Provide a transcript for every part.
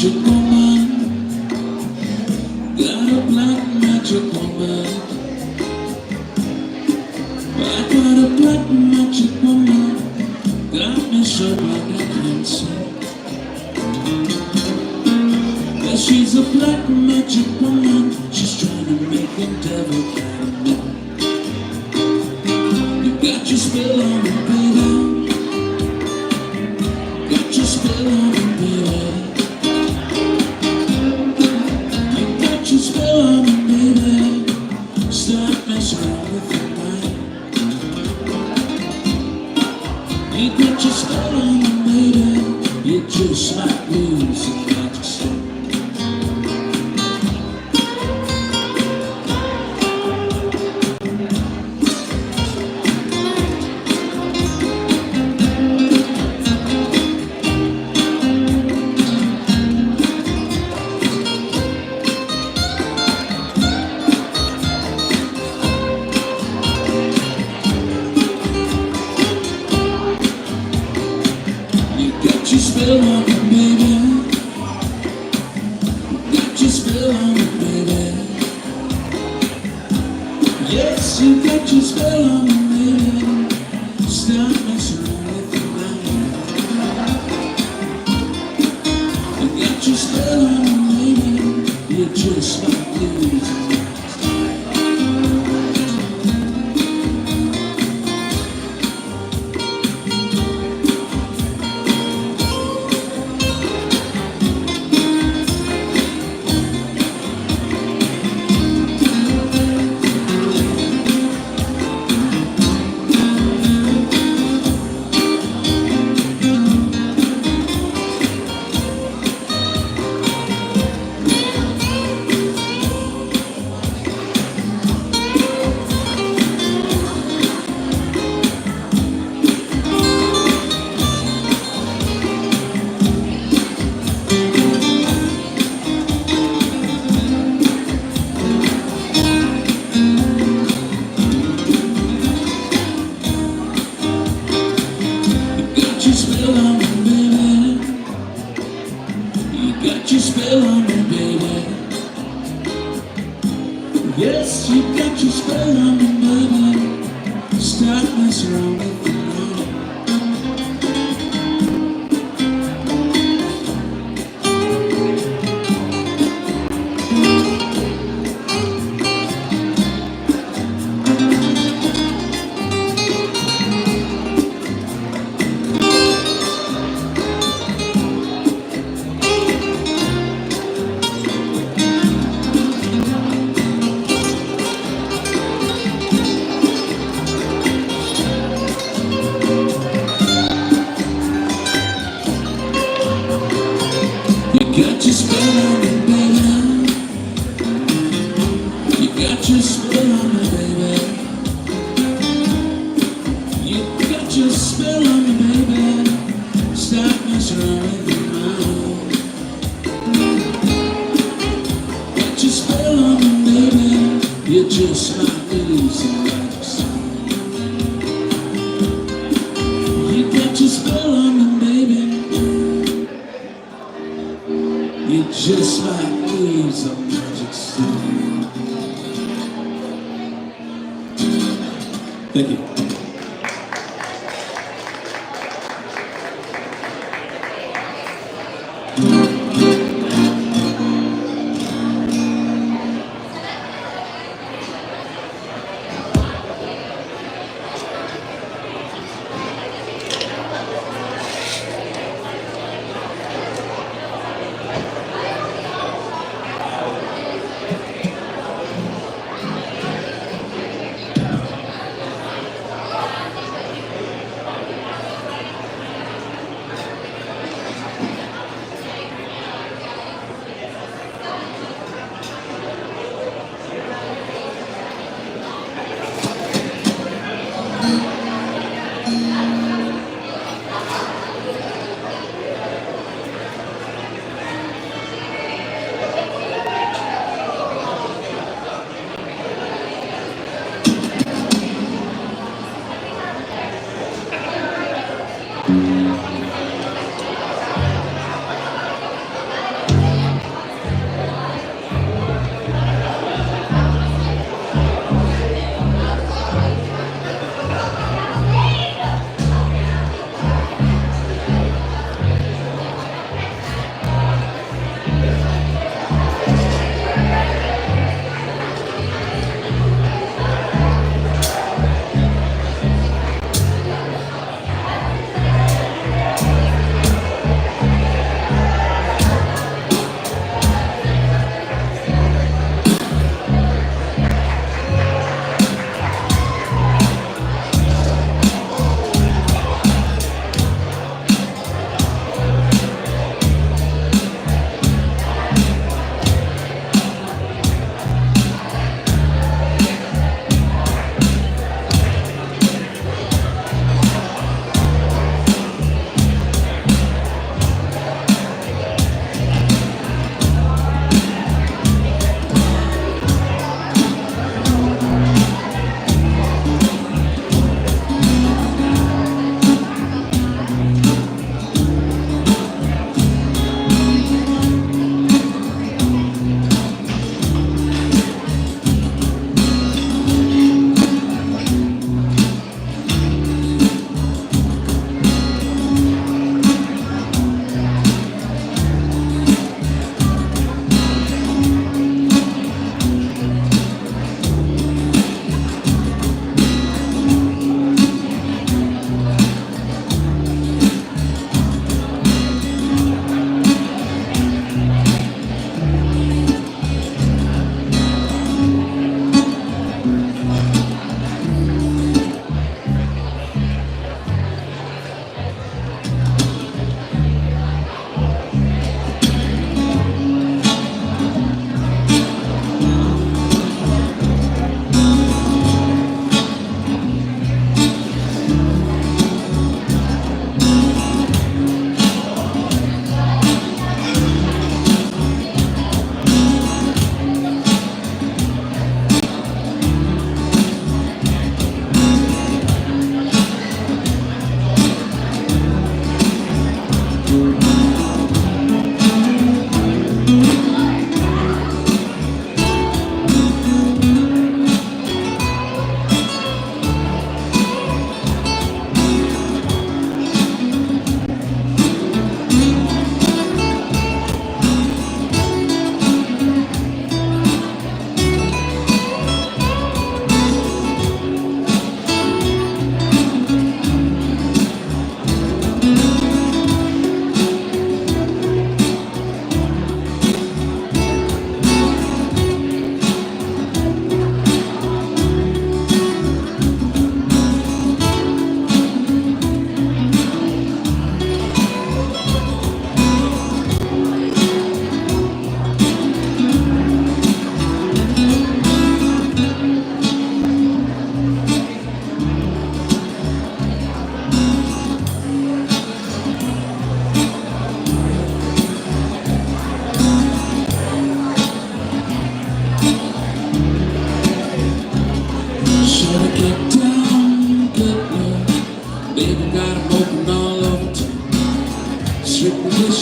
magic woman, got a black magic woman. I got a black magic woman, got me so blind I can't see. Yeah, she's a black magic woman, she's trying to make the devil out of me. You got your spell on me, baby. Got your spell on me, baby. You got your spell on me, baby. Stop messing around with the night. You got your spell on me, baby. You just might lose the magic stick. Got your spell on me, baby. Got your spell on me, baby. Yes, you got your spell on me, baby. Stop messing around with the night. You got your spell on me, baby. You just might lose it. Got your spell on me, baby. Yes, you got your spell on me, baby. Stop messing around with the night. You got your spell on me, baby. You got your spell on me, baby. You got your spell on me, baby. Stop messing around with your mind. Got your spell on me, baby. You just might lose the magic sign. You got your spell on me, baby. You just might lose a magic stone. Thank you.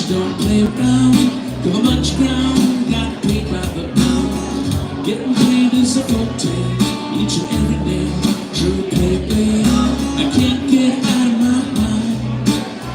don't play around. Cover much ground, got paid by the pound. Getting paid is a forte, each and every day. True baby, I can't get out of my mind.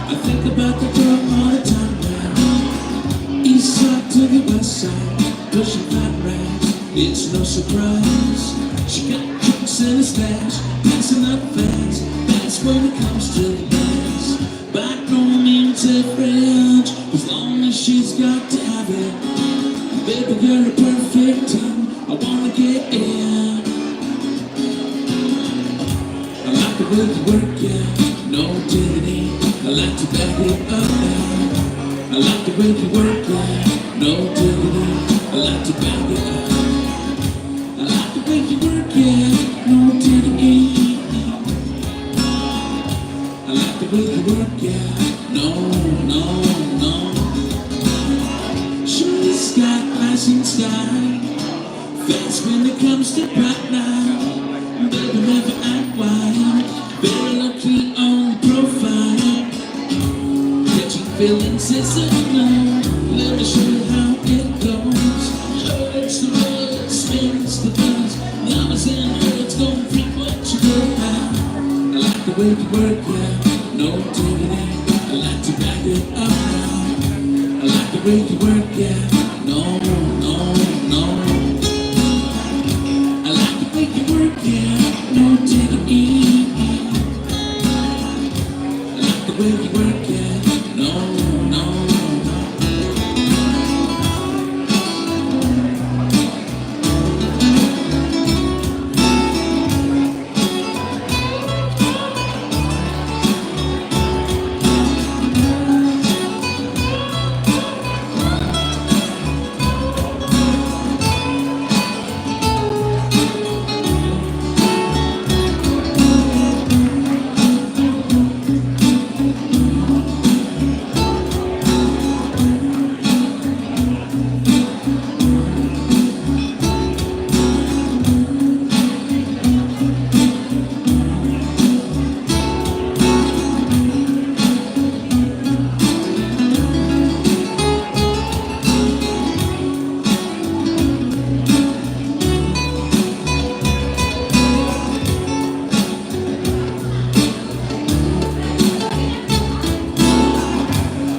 I think about the girl all the time now. East side to the west side, pushing flat rags. It's no surprise, she got tricks in the stash, passing up fast. That's when it comes to the dance. By no means a French, as long as she's got to have it. Baby girl, a perfect team, I wanna get in. I like the way you work, yeah, no diggity. I like to back it up now. I like the way you work, yeah, no diggity. I like to back it up. I like the way you work, yeah, no diggity. I like the way you work, yeah, no. She's got class and style, fast when it comes to right now. Baby never act wild, very lucky on the profile. Catching feelings is a no, let me show you how it goes. Hurts the road, spins the buzz, lovers and hurts don't freak what you go out. I like the way you work, yeah, no diggity. I like to back it up now. I like the way you work, yeah, no. I like the way you work, yeah, no diggity. I like the way you work, yeah, no.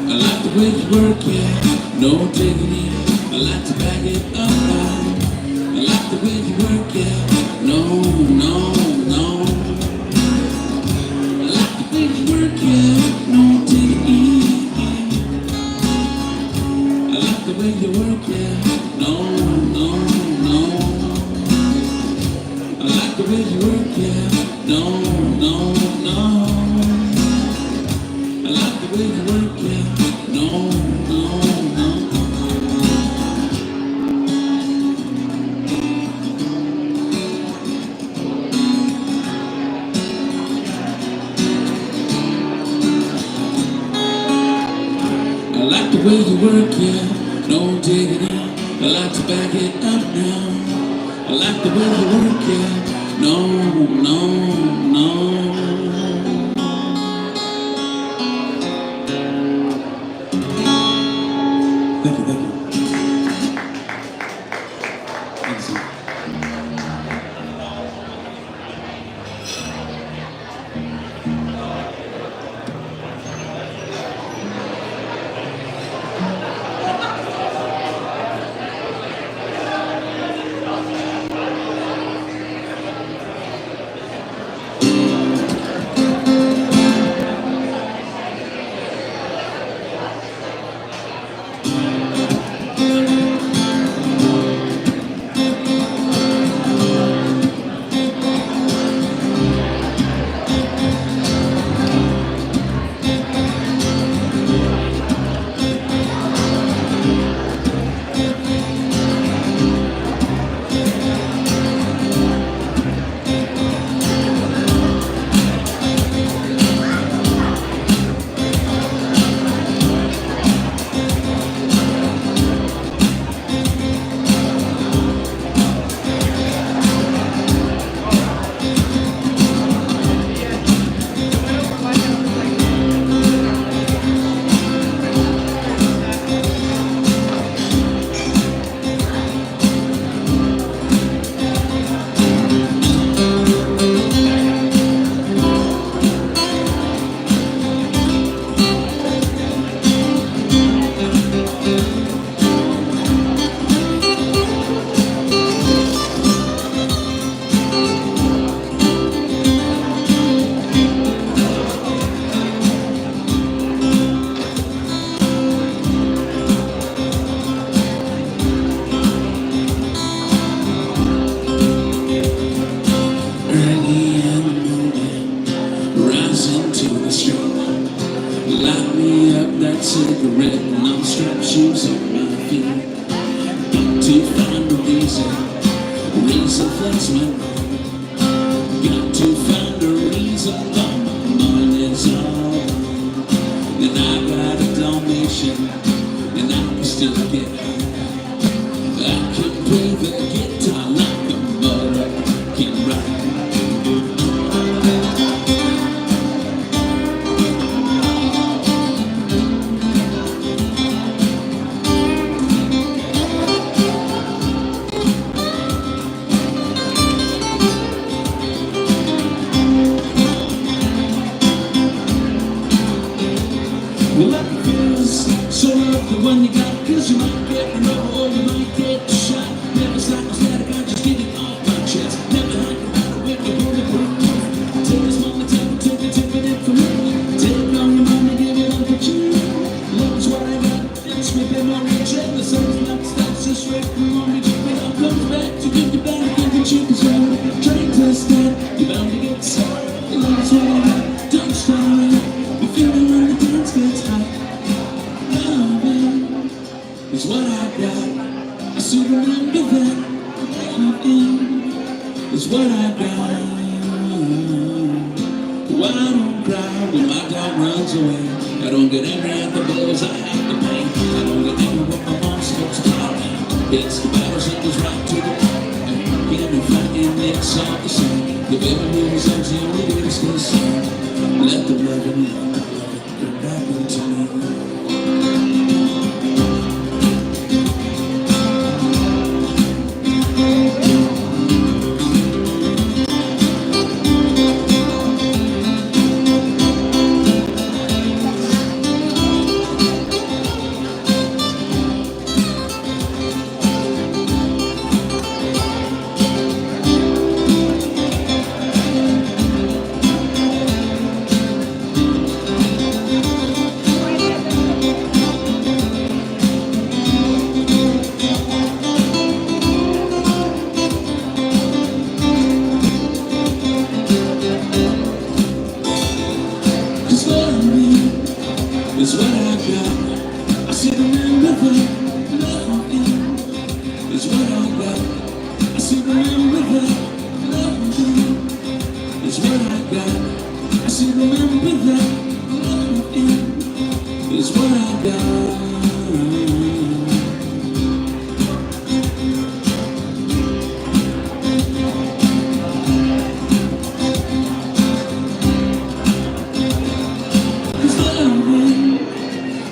I like the way you work, yeah, no diggity. I like to back it up now. I like the way you work, yeah, no. I like the way you work, yeah, no diggity. I like the way you work, yeah, no. I like the way you work, yeah, no. I like the way you work, yeah, no. I like the way you work, yeah, no diggity. I like to back it up now. I like the way you work, yeah, no. Thank you. Thanks. Light me up that cigarette and I'll strap shoes on my feet. Got to find a reason flex my mind. Got to find a reason why my mind is all gone. And I got a Dalmatian and I can still get high. I can play the guitar like a mother can ride. Well, life feels so rough when you got it, 'cause you might get run over or you might get shot. Never stop, no static, I just get it off my chest. Never hang about it with the bulletproof. Take this moment, take it from me. Take on your money, give it up for cheap. Love is what I got, it's ripping on your check. The sun's not stops, just ripping on me. Check it out, comes back to give you back, give you cheap as well. Trying to stand, you're bound to get sorry. Love is what I got, don't start. You're feeling when the dance gets hot. Loving is what I got. I still remember that. Loving is what I got. Why I don't cry when my dog runs away. I don't get angry at the bills I have to pay. I don't get angry when my mom smokes a pot. It's the battles that goes right to the point. Can't be fighting, it's all the same. The baby moves on the only way to stay sane. Let the love in you. Come back into me. Is what I got. I still remember that. Loving is what I got. I still remember that. Loving is what I got. I still remember that. Loving is what I got.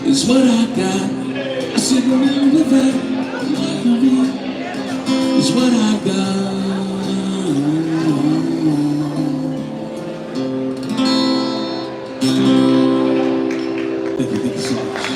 Is what I got. I still remember that. Loving is what I got. Thank you so much.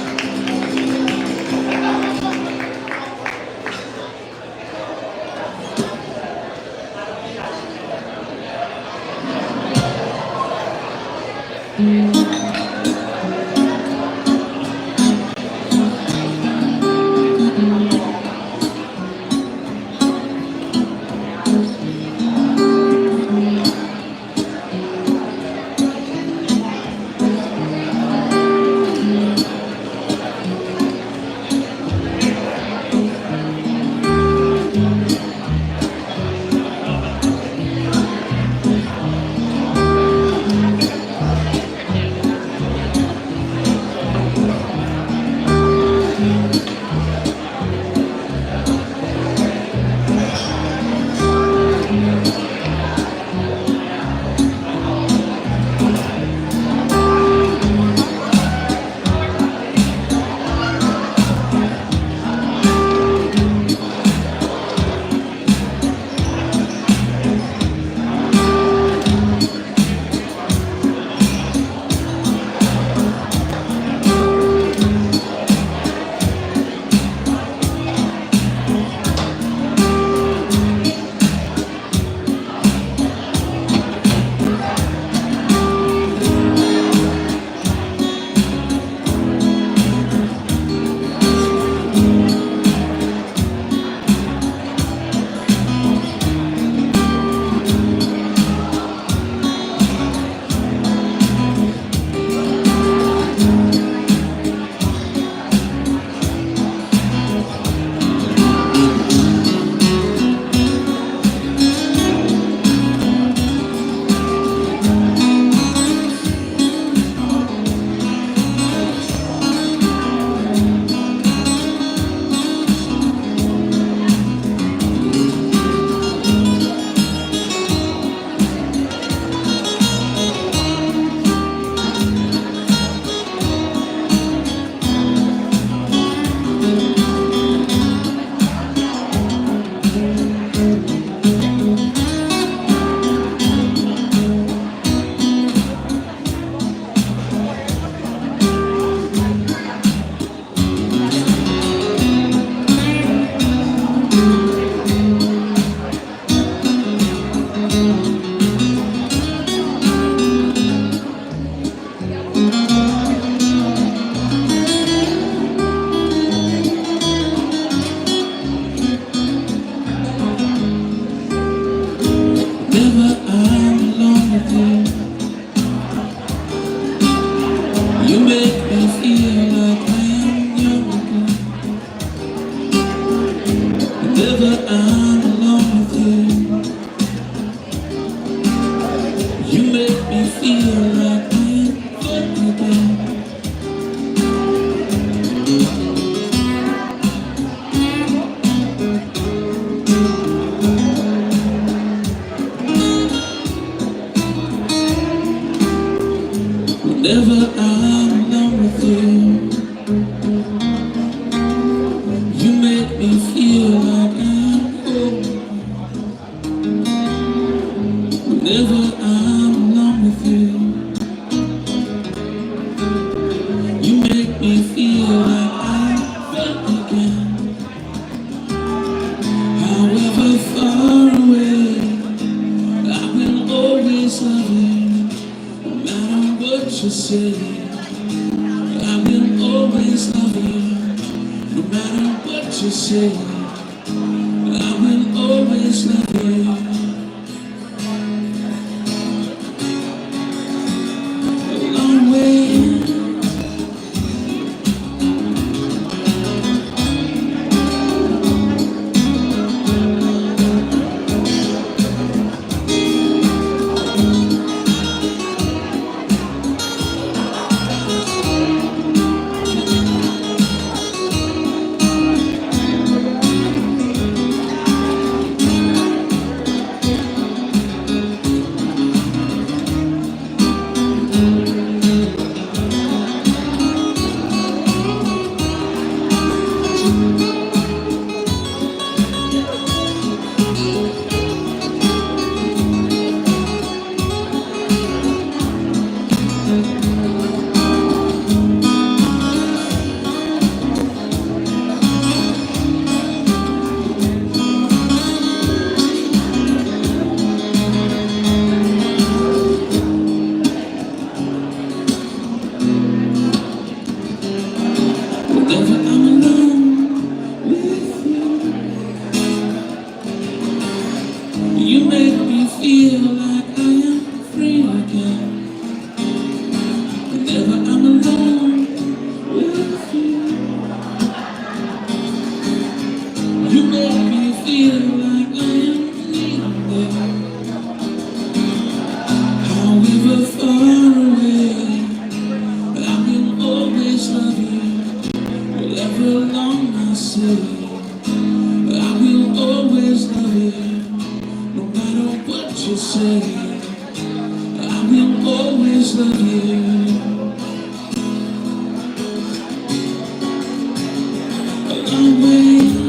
always love you, no matter what you say. I will always love you. A long way. Whenever I'm alone with you, you make me feel like I am free again. Whenever I'm alone with you, you make me feel like I am needed. However far away, I will always love you. Whatever long I say, I will always love you. No matter what you say, I will always love you. A long way.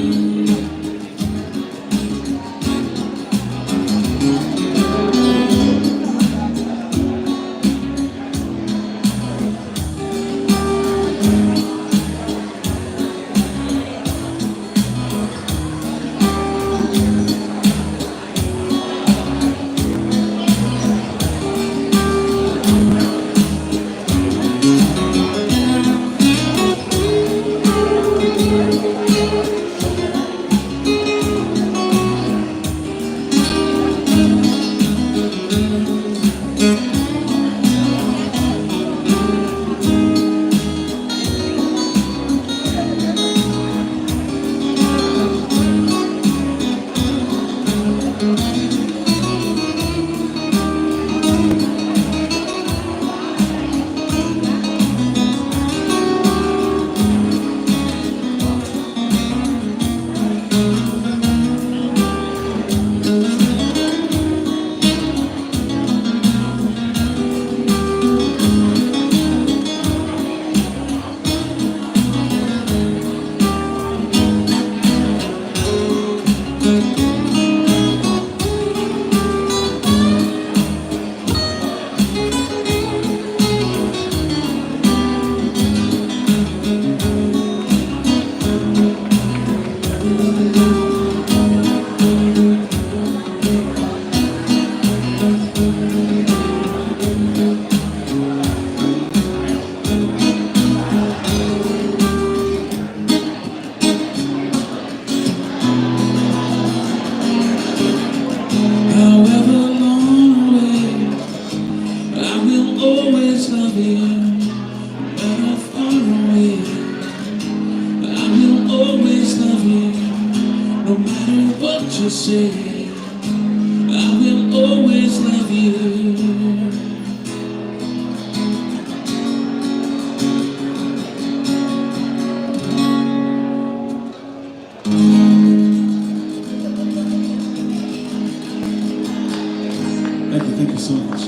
However long way, I will always love you. No matter far away, I will always love you. No matter what you say, I will always love you. Thank you so much.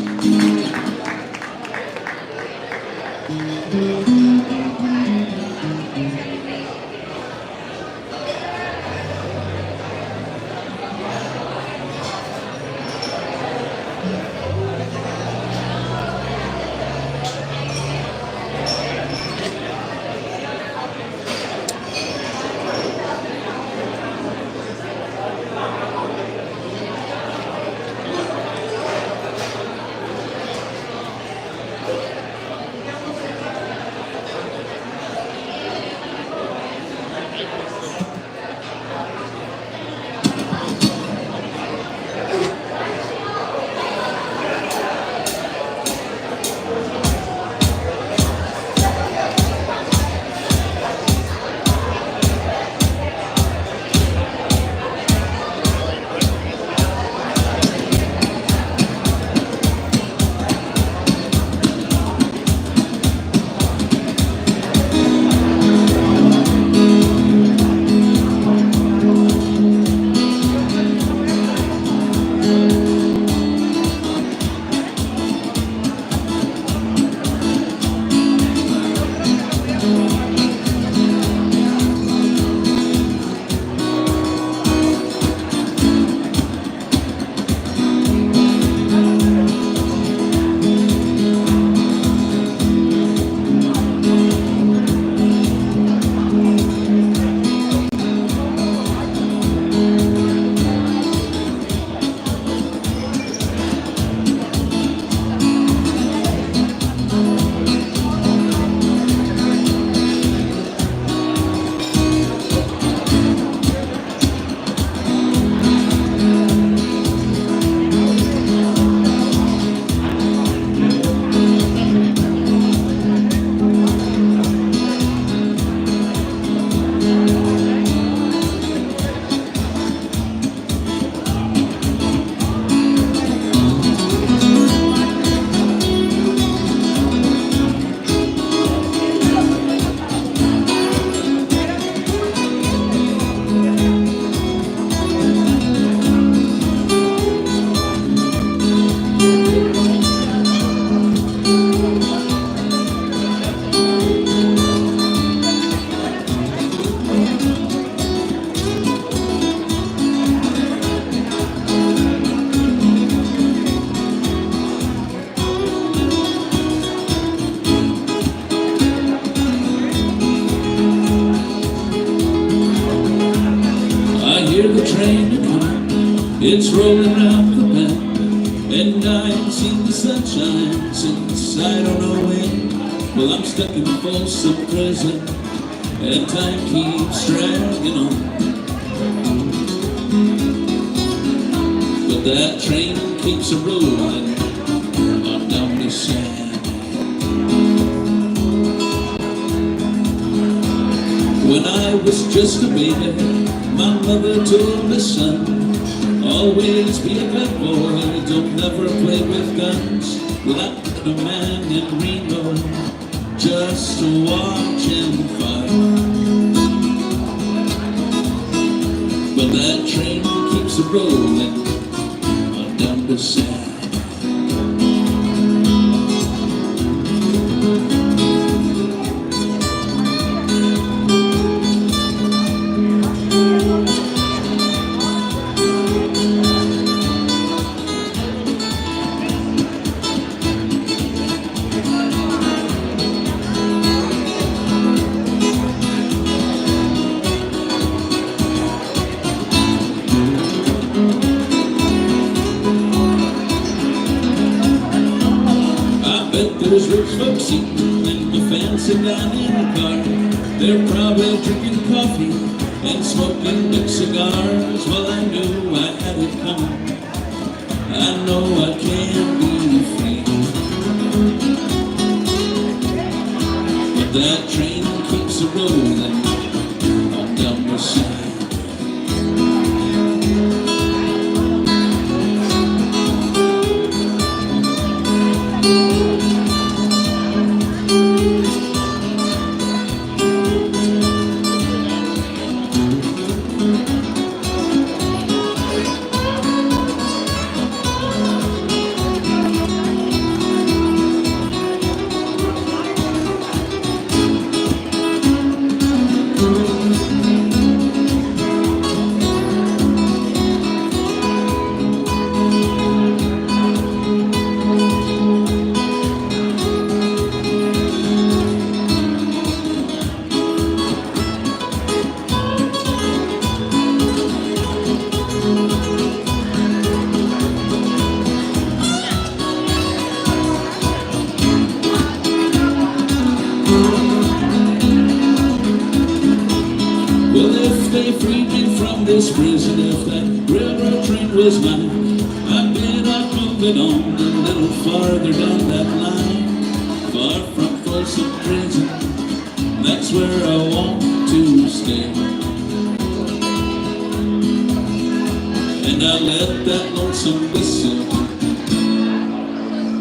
It's rolling around the bend, and I ain't seen the sunshine since I don't know when. Well, I'm stuck in Folsom Prison, and time keeps dragging on. But that train keeps a-rolling on down the sand. When I was just a baby, my mother told me, son, always be a good boy, don't never play with guns. Well, I met a man in Reno just to watch him fight. But that train keeps a-rolling on down the sand. There's rich folks eating in the fancy dining car. They're probably drinking coffee and smoking big cigars. Well, I knew I had it coming. I know I can be free. But that train keeps a-rolling on down the side. Well, if they freed me from this prison, if that railroad train was mine, I'd been out moving on a little farther down that line. Far from Folsom Prison, that's where I want to stay. And I let that lonesome whistle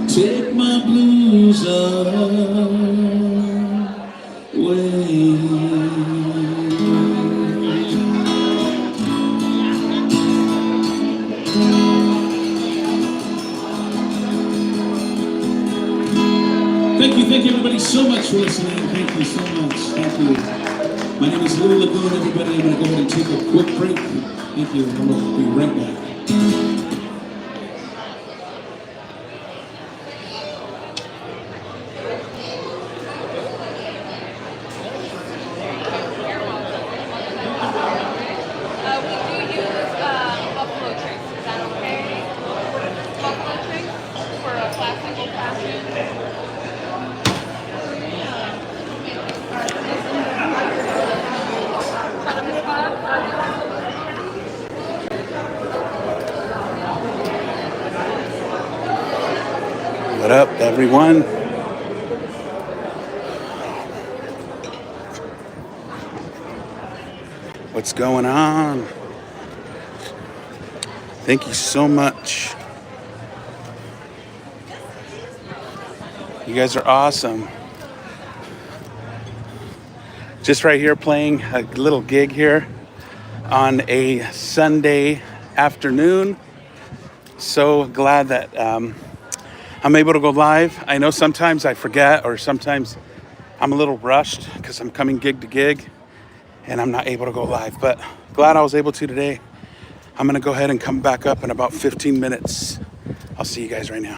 take my blues away. Thank you everybody so much for listening. Thank you so much. Thank you. My name is Lagoon, everybody. I'm going to go ahead and take a quick break. Thank you. I'm going to be right back. What up, everyone? What's going on? Thank you so much. You guys are awesome. Just right here playing a little gig here on a Sunday afternoon. So glad that I'm able to go live. I know sometimes I forget, or sometimes I'm a little rushed because I'm coming gig to gig and I'm not able to go live, but glad I was able to today. I'm gonna go ahead and come back up in about 15 minutes. I'll see you guys right now.